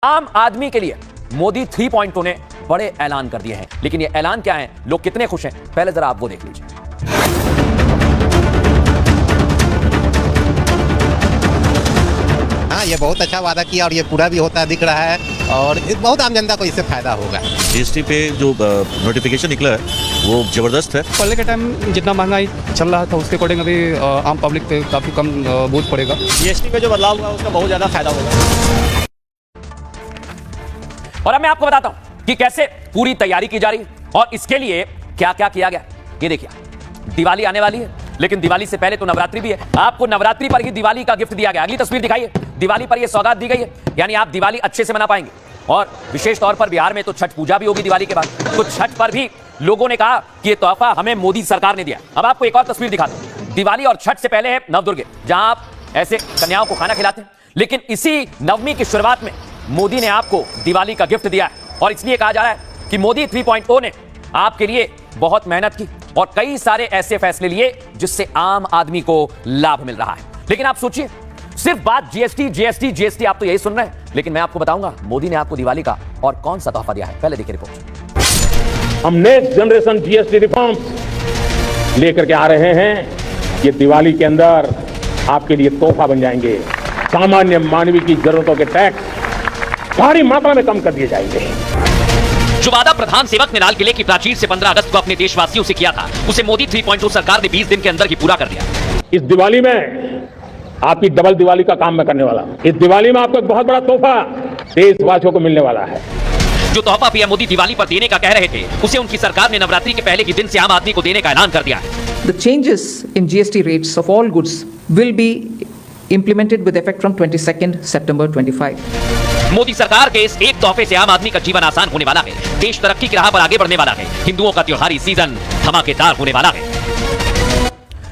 आम आदमी के लिए मोदी 3.0 ने बड़े ऐलान कर दिए हैं, लेकिन ये ऐलान क्या है, लोग कितने खुश हैं, पहले जरा आप वो देख लीजिए। हाँ, ये बहुत अच्छा वादा किया और ये पूरा भी होता दिख रहा है और बहुत आम जनता को इससे फायदा होगा। जीएसटी पे जो नोटिफिकेशन निकला है वो जबरदस्त है। पहले के टाइम जितना महंगाई चल रहा था उसके अकॉर्डिंग अभी आम पब्लिक पे काफी कम बोझ पड़ेगा। जीएसटी पे जो बदलाव हुआ उसका बहुत ज्यादा फायदा होगा। और अब मैं आपको बताता हूं कि कैसे पूरी तैयारी की जा रही है और इसके लिए क्या क्या किया गया। ये देखिए, दिवाली आने वाली है, लेकिन दिवाली से पहले तो नवरात्रि भी है। आपको नवरात्रि पर ही दिवाली का गिफ्ट दिया गया। अगली तस्वीर दिखाइए, दिवाली पर यह सौगात दी गई है, यानी आप दिवाली अच्छे से मना पाएंगे। और विशेष तौर पर बिहार में तो छठ पूजा भी होगी दिवाली के बाद, तो छठ पर भी लोगों ने कहा कि यह तोहफा हमें मोदी सरकार ने दिया। अब आपको एक और तस्वीर दिखाता हूं। दिवाली और छठ से पहले है नवदुर्गे, जहां आप ऐसे कन्याओं को खाना खिलाते हैं, लेकिन इसी नवमी की शुरुआत में मोदी ने आपको दिवाली का गिफ्ट दिया है। और इसलिए कहा जा रहा है कि मोदी 3.0 ने आपके लिए बहुत मेहनत की और कई सारे ऐसे फैसले लिए जिससे आम आदमी को लाभ मिल रहा है। लेकिन आप सोचिए, सिर्फ बात जीएसटी जीएसटी जीएसटी, आप तो यही सुन रहे हैं, लेकिन मैं आपको बताऊंगा मोदी ने आपको दिवाली का और कौन सा तोहफा दिया है। पहले देखिए रिपोर्ट। हम नेक्स्ट जनरेशन जीएसटी रिफॉर्म्स लेकर के आ रहे हैं। ये दिवाली के अंदर आपके लिए तोहफा बन जाएंगे। सामान्य मानवीय की जरूरतों के टैक्स भारी मात्रा में कम कर दिए जाएंगे। जो वादा प्रधान सेवक ने लाल किले की प्राचीर से 15 अगस्त को अपने देशवासियों से किया था, उसे मोदी 3.0 सरकार ने 20 दिन के अंदर ही पूरा कर दिया। इस दिवाली में आपकी डबल दिवाली का काम मैं करने वाला हूं। इस दिवाली में आपको एक बहुत बड़ा तोहफा देशवासियों को मिलने वाला है। जो तोहफा पीएम मोदी दिवाली पर देने का कह रहे थे, उसे उनकी सरकार ने नवरात्रि के पहले ही दिन से आम आदमी को देने का ऐलान कर दिया है। The changes in GST rates of all goods will be implemented with effect from 22nd September 25. Modi सरकार के इस एक तोहफे से आम आदमी का जीवन आसान होने वाला है, देश तरक्की की राह पर आगे बढ़ने वाला है, हिंदुओं का त्योहारी सीजन धमाकेदार होने वाला है।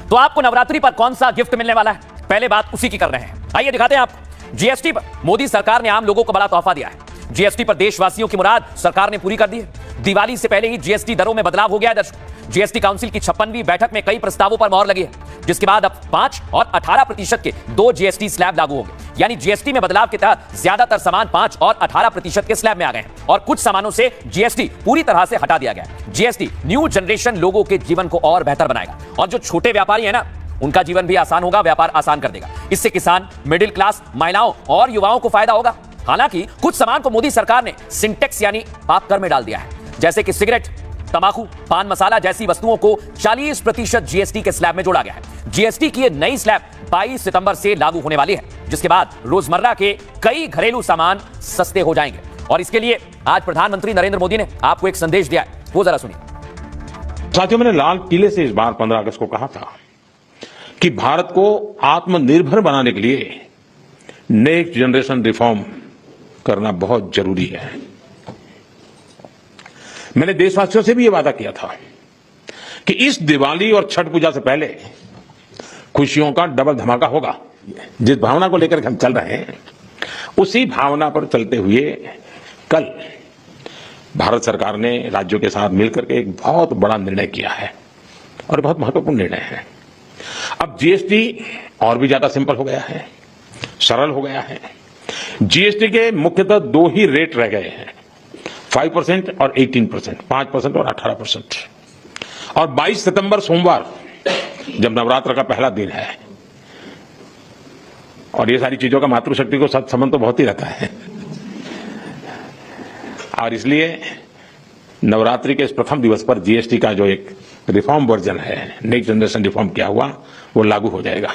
तो आपको नवरात्रि पर कौन सा गिफ्ट मिलने वाला है, पहले बात उसी की कर रहे हैं। आइए दिखाते हैं आपको। जीएसटी पर मोदी सरकार ने आम लोगों को बड़ा तोहफा दिया है। जीएसटी पर देशवासियों की मुराद सरकार ने पूरी कर दी है। दिवाली से पहले ही जीएसटी दरों में बदलाव हो गया है। दर्शकों, जीएसटी काउंसिल की 56वीं बैठक में कई प्रस्तावों पर मोहर लगी है, जिसके बाद अब 5 और 18% के 2 जीएसटी स्लैब लागू होंगे। यानी जीएसटी में बदलाव के तहत ज्यादातर सामान 5 और 18% के स्लैब में आ गए हैं और कुछ सामानों से जीएसटी पूरी तरह से हटा दिया गया है। जीएसटी न्यू जनरेशन लोगों के जीवन को और बेहतर बनाएगा और जो छोटे व्यापारी है ना, उनका जीवन भी आसान होगा, व्यापार आसान कर देगा। इससे किसान, मिडिल क्लास, महिलाओं और युवाओं को फायदा होगा। हालांकि कुछ सामान को मोदी सरकार ने सिंटेक्स यानी पाप कर में डाल दिया है, जैसे कि सिगरेट, तंबाकू, पान मसाला जैसी वस्तुओं को 40% जीएसटी के स्लैब में जोड़ा गया है। जीएसटी की ये नई स्लैब 22 सितंबर से लागू होने वाली है, जिसके बाद रोजमर्रा के कई घरेलू सामान सस्ते हो जाएंगे। और इसके लिए आज प्रधानमंत्री नरेंद्र मोदी ने आपको एक संदेश दिया है, वो जरा सुनिए। साथियों, मैंने लाल किले से इस बार 15 अगस्त को कहा था कि भारत को आत्मनिर्भर बनाने के लिए नेक्स्ट जनरेशन रिफॉर्म करना बहुत जरूरी है। मैंने देशवासियों से भी यह वादा किया था कि इस दिवाली और छठ पूजा से पहले खुशियों का डबल धमाका होगा। जिस भावना को लेकर हम चल रहे हैं, उसी भावना पर चलते हुए कल भारत सरकार ने राज्यों के साथ मिलकर के एक बहुत बड़ा निर्णय किया है और बहुत महत्वपूर्ण निर्णय है। अब जीएसटी और भी ज्यादा सिंपल हो गया है, सरल हो गया है। जीएसटी के मुख्यतः 2 ही रेट रह गए हैं, 5% और 18%, 5% और 18%। और 22 सितंबर सोमवार, जब नवरात्र का पहला दिन है, और ये सारी चीजों का मातृशक्ति को साथ संबंध तो बहुत ही रहता है, और इसलिए नवरात्रि के इस प्रथम दिवस पर जीएसटी का जो एक रिफॉर्म वर्जन है, नेक्स्ट जनरेशन रिफॉर्म किया हुआ, वो लागू हो जाएगा।